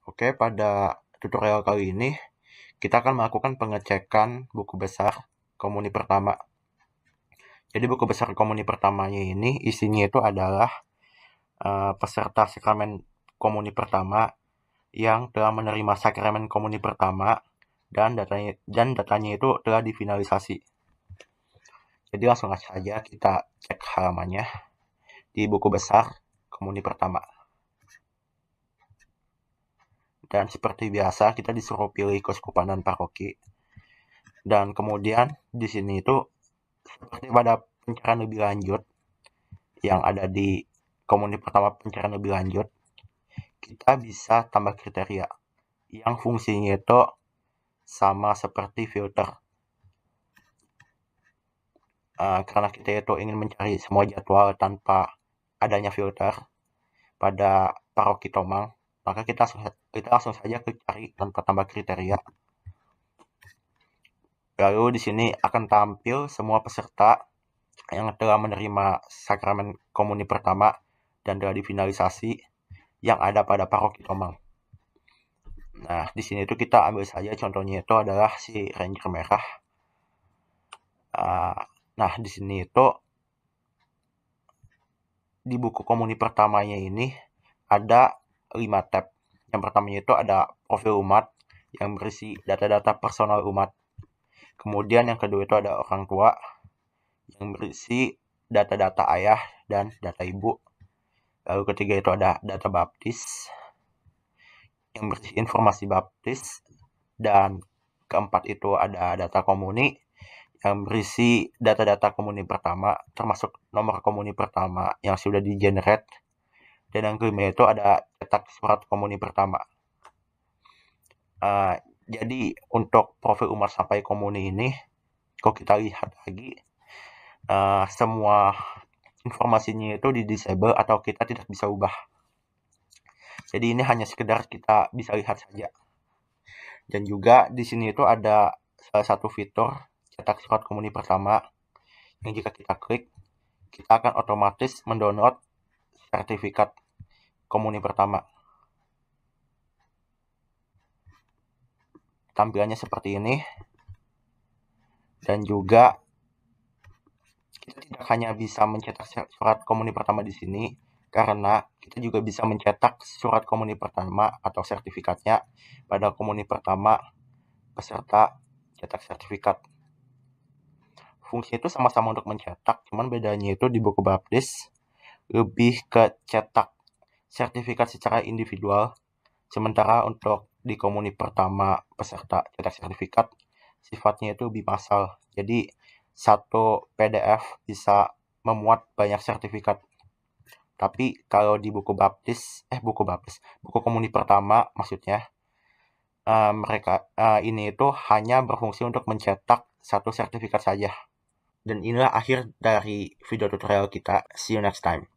Oke, pada tutorial kali ini kita akan melakukan pengecekan buku besar komuni pertama. Jadi buku besar komuni pertamanya ini isinya itu adalah peserta sakramen komuni pertama yang telah menerima sakramen komuni pertama dan datanya itu telah difinalisasi. Jadi langsung saja kita cek halamannya di buku besar komuni pertama. Dan seperti biasa kita disuruh pilih keuskupan dan paroki. Dan kemudian di sini itu seperti pada pencarian lebih lanjut yang ada di komuni pertama pencarian lebih lanjut, kita bisa tambah kriteria yang fungsinya itu sama seperti filter. Karena kita itu ingin mencari semua jadwal tanpa adanya filter pada paroki Tomang, maka kita langsung saja klik cari tanpa tambah kriteria. Lalu di sini akan tampil semua peserta yang telah menerima sakramen komuni pertama dan telah difinalisasi yang ada pada paroki Tomang. Nah, di sini itu kita ambil saja contohnya itu adalah si Ranger Merah. Nah, di sini itu di buku komuni pertamanya ini ada 5 tab. Yang pertamanya itu ada profil umat yang berisi data-data personal umat. Kemudian yang kedua itu ada orang tua yang berisi data-data ayah dan data ibu. Lalu ketiga itu ada data baptis yang berisi informasi baptis. Dan keempat itu ada data komuni yang berisi data-data komuni pertama, termasuk nomor komuni pertama yang sudah di-generate. Dan yang kelima itu ada cetak surat komuni pertama. Jadi untuk profil umat sampai komuni ini, kalau kita lihat lagi, semua informasinya itu di-disable atau kita tidak bisa ubah. Jadi ini hanya sekedar kita bisa lihat saja. Dan juga di sini itu ada salah satu fitur cetak surat komuni pertama yang jika kita klik, kita akan otomatis mendownload sertifikat komuni pertama. Tampilannya seperti ini. Dan juga kita tidak hanya bisa mencetak surat komuni pertama di sini, karena kita juga bisa mencetak surat komuni pertama atau sertifikatnya pada komuni pertama peserta cetak sertifikat. Fungsi itu sama-sama untuk mencetak, cuman bedanya itu di buku baptis lebih ke cetak sertifikat secara individual, sementara untuk di komuni pertama peserta cetak sertifikat sifatnya itu lebih massal. Jadi satu PDF bisa memuat banyak sertifikat. Tapi kalau di buku komuni pertama maksudnya, ini itu hanya berfungsi untuk mencetak satu sertifikat saja. Dan inilah akhir dari video tutorial kita. See you next time.